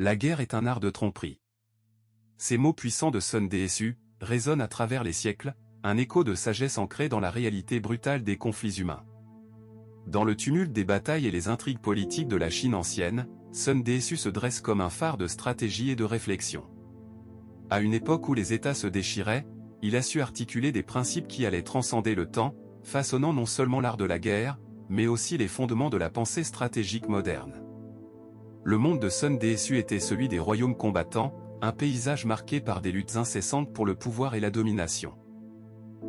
La guerre est un art de tromperie. Ces mots puissants de Sun Tzu résonnent à travers les siècles, un écho de sagesse ancré dans la réalité brutale des conflits humains. Dans le tumulte des batailles et les intrigues politiques de la Chine ancienne, Sun Tzu se dresse comme un phare de stratégie et de réflexion. À une époque où les États se déchiraient, il a su articuler des principes qui allaient transcender le temps, façonnant non seulement l'art de la guerre, mais aussi les fondements de la pensée stratégique moderne. Le monde de Sun Tzu était celui des royaumes combattants, un paysage marqué par des luttes incessantes pour le pouvoir et la domination.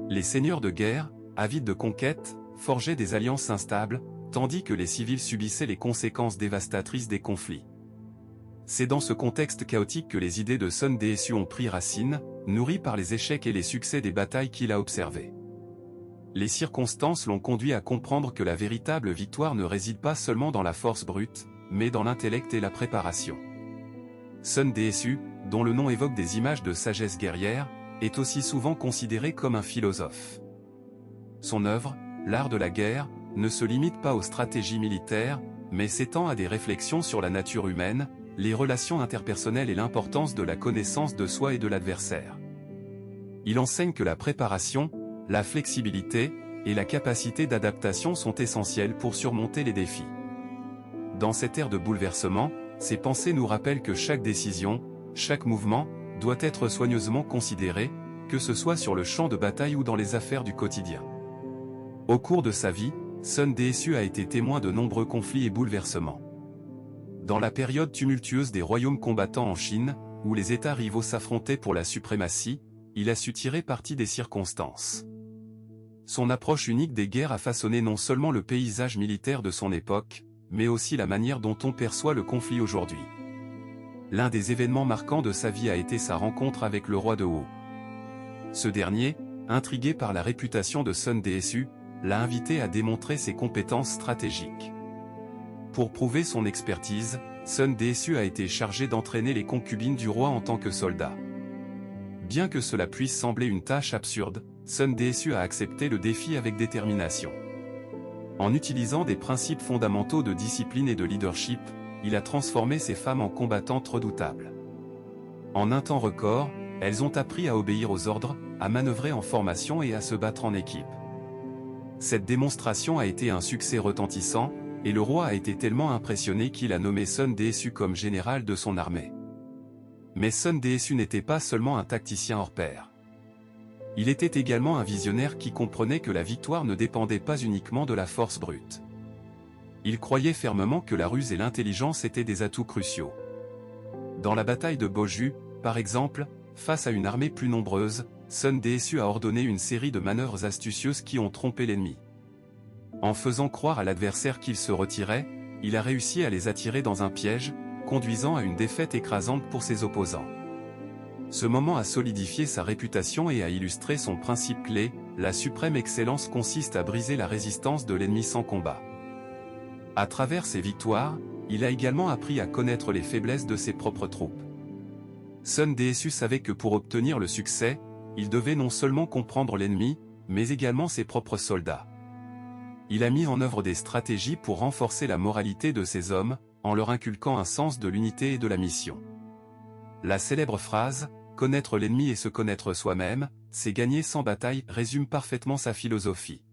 Les seigneurs de guerre, avides de conquête, forgeaient des alliances instables, tandis que les civils subissaient les conséquences dévastatrices des conflits. C'est dans ce contexte chaotique que les idées de Sun Tzu ont pris racine, nourries par les échecs et les succès des batailles qu'il a observées. Les circonstances l'ont conduit à comprendre que la véritable victoire ne réside pas seulement dans la force brute, mais dans l'intellect et la préparation. Sun Tzu, dont le nom évoque des images de sagesse guerrière, est aussi souvent considéré comme un philosophe. Son œuvre, L'art de la guerre, ne se limite pas aux stratégies militaires, mais s'étend à des réflexions sur la nature humaine, les relations interpersonnelles et l'importance de la connaissance de soi et de l'adversaire. Il enseigne que la préparation, la flexibilité et la capacité d'adaptation sont essentielles pour surmonter les défis. Dans cette ère de bouleversement, ses pensées nous rappellent que chaque décision, chaque mouvement, doit être soigneusement considéré, que ce soit sur le champ de bataille ou dans les affaires du quotidien. Au cours de sa vie, Sun Tzu a été témoin de nombreux conflits et bouleversements. Dans la période tumultueuse des royaumes combattants en Chine, où les États rivaux s'affrontaient pour la suprématie, il a su tirer parti des circonstances. Son approche unique des guerres a façonné non seulement le paysage militaire de son époque, mais aussi la manière dont on perçoit le conflit aujourd'hui. L'un des événements marquants de sa vie a été sa rencontre avec le roi de Hou. Ce dernier, intrigué par la réputation de Sun Tzu, l'a invité à démontrer ses compétences stratégiques. Pour prouver son expertise, Sun Tzu a été chargé d'entraîner les concubines du roi en tant que soldat. Bien que cela puisse sembler une tâche absurde, Sun Tzu a accepté le défi avec détermination. En utilisant des principes fondamentaux de discipline et de leadership, il a transformé ces femmes en combattantes redoutables. En un temps record, elles ont appris à obéir aux ordres, à manœuvrer en formation et à se battre en équipe. Cette démonstration a été un succès retentissant, et le roi a été tellement impressionné qu'il a nommé Sun Tzu comme général de son armée. Mais Sun Tzu n'était pas seulement un tacticien hors pair. Il était également un visionnaire qui comprenait que la victoire ne dépendait pas uniquement de la force brute. Il croyait fermement que la ruse et l'intelligence étaient des atouts cruciaux. Dans la bataille de Boju, par exemple, face à une armée plus nombreuse, Sun Tzu a ordonné une série de manœuvres astucieuses qui ont trompé l'ennemi. En faisant croire à l'adversaire qu'il se retirait, il a réussi à les attirer dans un piège, conduisant à une défaite écrasante pour ses opposants. Ce moment a solidifié sa réputation et a illustré son principe clé, la suprême excellence consiste à briser la résistance de l'ennemi sans combat. À travers ses victoires, il a également appris à connaître les faiblesses de ses propres troupes. Sun Tzu savait que pour obtenir le succès, il devait non seulement comprendre l'ennemi, mais également ses propres soldats. Il a mis en œuvre des stratégies pour renforcer la moralité de ses hommes, en leur inculquant un sens de l'unité et de la mission. La célèbre phrase « Connaître l'ennemi et se connaître soi-même, c'est gagner sans bataille » résume parfaitement sa philosophie.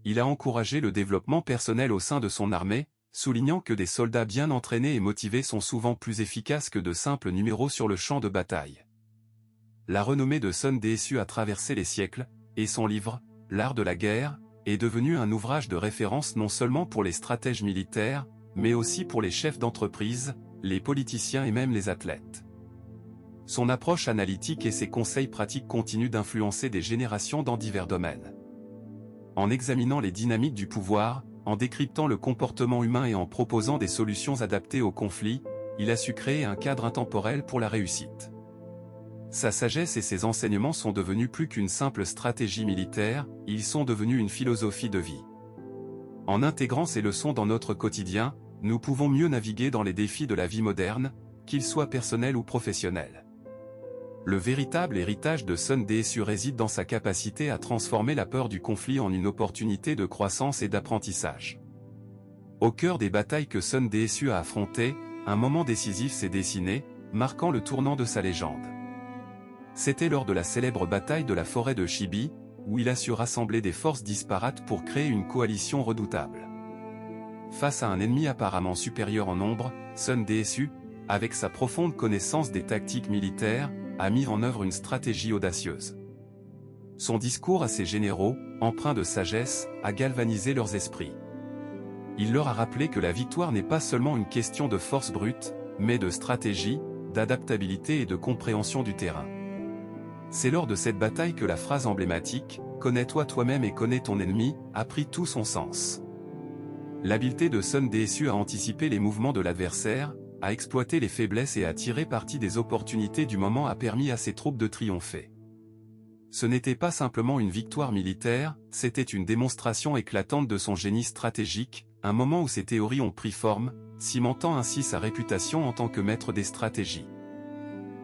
Il a encouragé le développement personnel au sein de son armée, soulignant que des soldats bien entraînés et motivés sont souvent plus efficaces que de simples numéros sur le champ de bataille. La renommée de Sun Tzu a traversé les siècles, et son livre, L'art de la guerre, est devenu un ouvrage de référence non seulement pour les stratèges militaires, mais aussi pour les chefs d'entreprise, les politiciens et même les athlètes. Son approche analytique et ses conseils pratiques continuent d'influencer des générations dans divers domaines. En examinant les dynamiques du pouvoir, en décryptant le comportement humain et en proposant des solutions adaptées aux conflits, il a su créer un cadre intemporel pour la réussite. Sa sagesse et ses enseignements sont devenus plus qu'une simple stratégie militaire, ils sont devenus une philosophie de vie. En intégrant ces leçons dans notre quotidien, nous pouvons mieux naviguer dans les défis de la vie moderne, qu'ils soient personnels ou professionnels. Le véritable héritage de Sun Tzu réside dans sa capacité à transformer la peur du conflit en une opportunité de croissance et d'apprentissage. Au cœur des batailles que Sun Tzu a affrontées, un moment décisif s'est dessiné, marquant le tournant de sa légende. C'était lors de la célèbre bataille de la forêt de Chibi, où il a su rassembler des forces disparates pour créer une coalition redoutable. Face à un ennemi apparemment supérieur en nombre, Sun Desu, avec sa profonde connaissance des tactiques militaires, a mis en œuvre une stratégie audacieuse. Son discours à ses généraux, empreint de sagesse, a galvanisé leurs esprits. Il leur a rappelé que la victoire n'est pas seulement une question de force brute, mais de stratégie, d'adaptabilité et de compréhension du terrain. C'est lors de cette bataille que la phrase emblématique « Connais-toi toi-même et connais ton ennemi » a pris tout son sens. L'habileté de Sun Desu a anticipé les mouvements de l'adversaire, a exploité les faiblesses et a tiré parti des opportunités du moment a permis à ses troupes de triompher. Ce n'était pas simplement une victoire militaire, c'était une démonstration éclatante de son génie stratégique, un moment où ses théories ont pris forme, cimentant ainsi sa réputation en tant que maître des stratégies.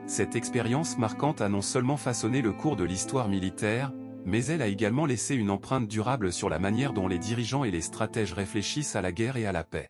Cette expérience marquante a non seulement façonné le cours de l'histoire militaire, mais elle a également laissé une empreinte durable sur la manière dont les dirigeants et les stratèges réfléchissent à la guerre et à la paix.